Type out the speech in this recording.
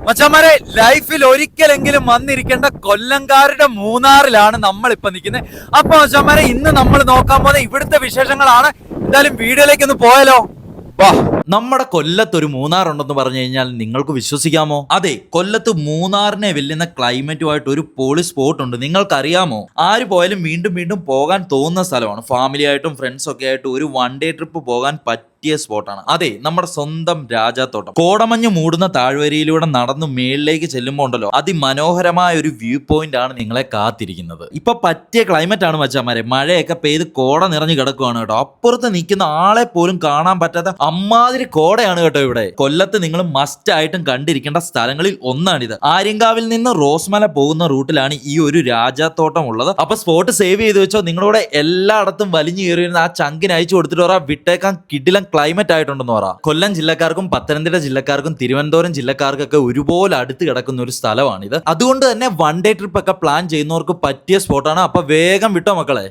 മച്ചാമാരെ, ലൈഫിൽ ഒരിക്കലെങ്കിലും വന്നിരിക്കേണ്ട കൊല്ലംകാരുടെ മൂന്നാറിലാണ് നമ്മൾ ഇപ്പൊ നിൽക്കുന്നത്. അപ്പൊ മച്ചാമാരെ, ഇന്ന് നമ്മൾ നോക്കാൻ പോകുന്ന ഇവിടുത്തെ വിശേഷങ്ങളാണ്. എന്തായാലും വീഡിയോയിലേക്ക് ഒന്ന് പോയാലോ? വാ. നമ്മുടെ കൊല്ലത്ത് ഒരു മൂന്നാറുണ്ടെന്ന് പറഞ്ഞു കഴിഞ്ഞാൽ നിങ്ങൾക്ക് വിശ്വസിക്കാമോ? അതെ, കൊല്ലത്ത് മൂന്നാറിനെ വെല്ലുന്ന ക്ലൈമറ്റുമായിട്ട് ഒരു പൊളി സ്പോട്ട് ഉണ്ട്. നിങ്ങൾക്കറിയാമോ? ആര് പോയാലും വീണ്ടും വീണ്ടും പോകാൻ തോന്നുന്ന സ്ഥലമാണ്. ഫാമിലി ആയിട്ടും ഫ്രണ്ട്സ് ഒക്കെ ആയിട്ട് ഒരു വൺ ഡേ ട്രിപ്പ് പോകാൻ പറ്റിയ സ്പോട്ടാണ്. അതെ, നമ്മുടെ സ്വന്തം രാജാത്തോട്ടം. കോടമഞ്ഞ് മൂടുന്ന താഴ്വരയിലൂടെ നടന്നു മേളിലേക്ക് ചെല്ലുമ്പോൾ ഉണ്ടല്ലോ, അതിമനോഹരമായ ഒരു വ്യൂ പോയിന്റ് ആണ് നിങ്ങളെ കാത്തിരിക്കുന്നത്. ഇപ്പൊ പറ്റിയ ക്ലൈമറ്റ് ആണ് മച്ചാമാരെ. മഴയൊക്കെ പെയ്ത് കോട നിറഞ്ഞു കിടക്കുവാണ് കേട്ടോ. അപ്പുറത്ത് നിൽക്കുന്ന ആളെ പോലും കാണാൻ പറ്റാത്ത അമ്മാതിരി കോടയാണ് കേട്ടോ ഇവിടെ. കൊല്ലത്ത് നിങ്ങൾ മസ്റ്റ് ആയിട്ടും കണ്ടിരിക്കേണ്ട സ്ഥലങ്ങളിൽ ഒന്നാണിത്. ആര്യങ്കാവിൽ നിന്ന് റോസ്മല പോകുന്ന റൂട്ടിലാണ് ഈ ഒരു രാജാത്തോട്ടം ഉള്ളത്. അപ്പൊ സ്പോട്ട് സേവ് ചെയ്ത് വെച്ചോ. നിങ്ങളുടെ എല്ലായിടത്തും വലിഞ്ഞു കയറി വരുന്ന ആ ചങ്കിന് അയച്ചു കൊടുത്തിട്ട് പറ, വിട്ടേക്കാൻ കിടിലം ക്ലൈമറ്റ് ആയിട്ടുണ്ടെന്ന് പറ. കൊല്ലം ജില്ലക്കാർക്കും പത്തനംതിട്ട ജില്ലക്കാർക്കും തിരുവനന്തപുരം ജില്ലക്കാർക്കൊക്കെ ഒരുപോലെ അടുത്ത് കിടക്കുന്ന ഒരു സ്ഥലമാണിത്. അതുകൊണ്ട് തന്നെ വൺ ഡേ ട്രിപ്പ് ഒക്കെ പ്ലാൻ ചെയ്യുന്നവർക്ക് പറ്റിയ സ്പോട്ടാണ്. അപ്പൊ വേഗം വിട്ടോ മക്കളെ.